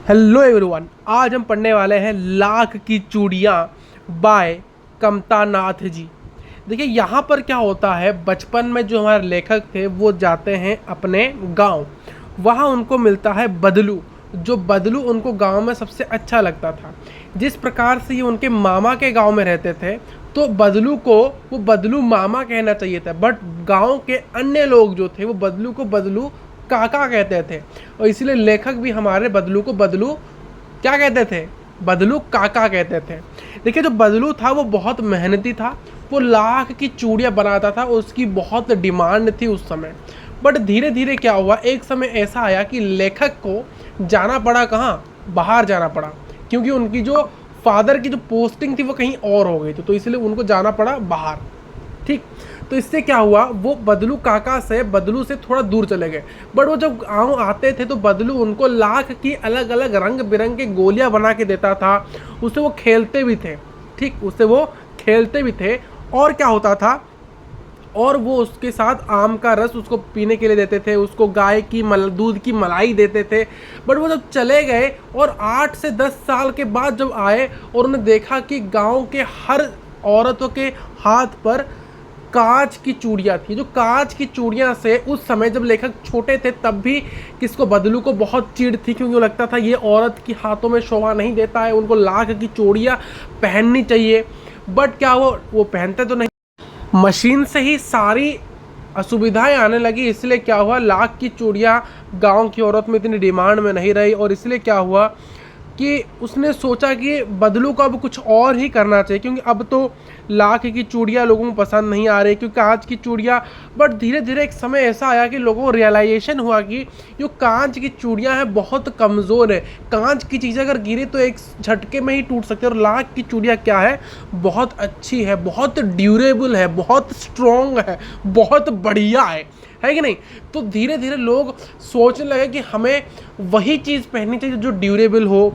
Hello everyone, आज हम पढ़ने वाले हैं लाख की चूड़ियाँ बाय कमता नाथ जी। देखिए यहाँ पर क्या होता है, बचपन में जो हमारे लेखक थे वो जाते हैं अपने गांव। वहाँ उनको मिलता है बदलू। जो बदलू उनको गांव में सबसे अच्छा लगता था। जिस प्रकार से ये उनके मामा के गांव में रहते थे तो बदलू को वो बदलू मामा कहना चाहिए था, बट गांव के अन्य लोग जो थे वो बदलू को बदलू काका कहते थे। और इसीलिए लेखक भी हमारे बदलू को बदलू क्या कहते थे, बदलू काका कहते थे। देखिए जो बदलू था वो बहुत मेहनती था। वो लाख की चूड़ियाँ बनाता था, उसकी बहुत डिमांड थी उस समय। बट धीरे धीरे क्या हुआ, एक समय ऐसा आया कि लेखक को जाना पड़ा कहाँ, बाहर जाना पड़ा, क्योंकि उनकी जो फादर की जो पोस्टिंग थी वो कहीं और हो गई थी, तो इसलिए उनको जाना पड़ा बाहर। ठीक, तो इससे क्या हुआ, वो बदलू काका से बदलू से थोड़ा दूर चले गए। बट वो जब गाँव आते थे तो बदलू उनको लाख की अलग अलग रंग बिरंग के गोलियां बना के देता था। उससे वो खेलते भी थे। ठीक, उससे वो खेलते भी थे। और क्या होता था, और वो उसके साथ आम का रस उसको पीने के लिए देते थे, उसको गाय की दूध की मलाई देते थे। बट वो जब चले गए और 8 से 10 साल के बाद जब आए और उन्होंने देखा कि गांव के हर औरतों के हाथ पर कांच की चूड़ियाँ थी। जो कांच की चूड़ियाँ से उस समय जब लेखक छोटे थे तब भी किसको, बदलू को बहुत चिढ़ थी, क्योंकि वो लगता था ये औरत की हाथों में शोभा नहीं देता है, उनको लाख की चूड़ियाँ पहननी चाहिए। बट क्या वो पहनते तो नहीं, मशीन से ही सारी असुविधाएं आने लगी। इसलिए क्या हुआ, लाख की चूड़ियाँ गांव की औरत में इतनी डिमांड में नहीं रही। और इसलिए क्या हुआ कि उसने सोचा कि बदलू को अब कुछ और ही करना चाहिए, क्योंकि अब तो लाख की चूड़ियाँ लोगों को पसंद नहीं आ रही, क्योंकि कांच की चूड़ियाँ। बट धीरे धीरे एक समय ऐसा आया कि लोगों को रियलाइजेशन हुआ कि जो कांच की चूड़ियाँ हैं बहुत कमज़ोर है। कांच की चीज़ें अगर गिरी तो एक झटके में ही टूट सकती है, और लाख की चूड़ियाँ क्या है, बहुत अच्छी है, बहुत ड्यूरेबल है, बहुत स्ट्रॉन्ग है, बहुत बढ़िया है कि नहीं। तो धीरे धीरे लोग सोचने लगे कि हमें वही चीज़ पहननी चाहिए जो ड्यूरेबल हो,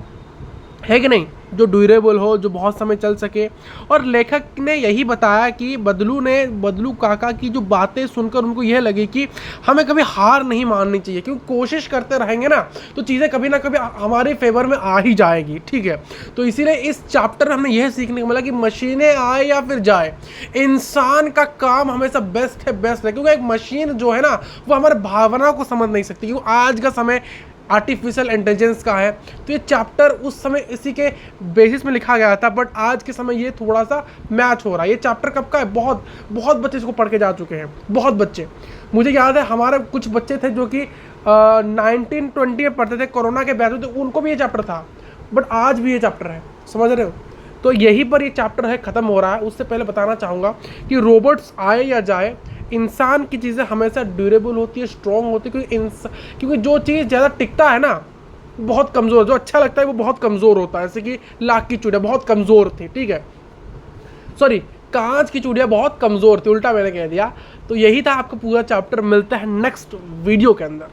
है कि नहीं, जो ड्यूरेबल हो, जो बहुत समय चल सके। और लेखक ने यही बताया कि बदलू काका की जो बातें सुनकर उनको यह लगी कि हमें कभी हार नहीं माननी चाहिए, क्योंकि कोशिश करते रहेंगे ना तो चीज़ें कभी ना कभी हमारे फेवर में आ ही जाएगी। ठीक है, तो इसीलिए इस चैप्टर में हमें यह सीखने को मिला कि मशीनें आए या फिर जाए, इंसान का काम हमेशा बेस्ट है, क्योंकि एक मशीन जो है ना वो हमारे भावना को समझ नहीं सकती, क्योंकि आज का समय आर्टिफिशियल इंटेलिजेंस का है। तो ये चैप्टर उस समय इसी के बेसिस में लिखा गया था, बट आज के समय ये थोड़ा सा मैच हो रहा है। ये चैप्टर कब का है, बहुत बहुत बच्चे इसको पढ़ के जा चुके हैं, बहुत बच्चे। मुझे याद है हमारे कुछ बच्चे थे जो कि 1920 में पढ़ते थे, कोरोना के बैच में, तो उनको भी ये चैप्टर था। बट आज भी ये चैप्टर है, समझ रहे हो। तो यहीं पर ये चैप्टर है, ख़त्म हो रहा है। उससे पहले बताना चाहूँगा कि रोबोट्स आए या जाए, इंसान की चीज़ें हमेशा ड्यूरेबल होती है, स्ट्रॉन्ग होती है, क्योंकि जो चीज़ ज़्यादा टिकता है ना बहुत कमज़ोर, जो अच्छा लगता है वो बहुत कमज़ोर होता है। जैसे कि लाख की चूड़ियाँ बहुत कमज़ोर थी, ठीक है, सॉरी, कांच की चूड़ियाँ बहुत कमज़ोर थी, उल्टा मैंने कह दिया। तो यही था आपका पूरा चैप्टर। मिलता है नेक्स्ट वीडियो के अंदर।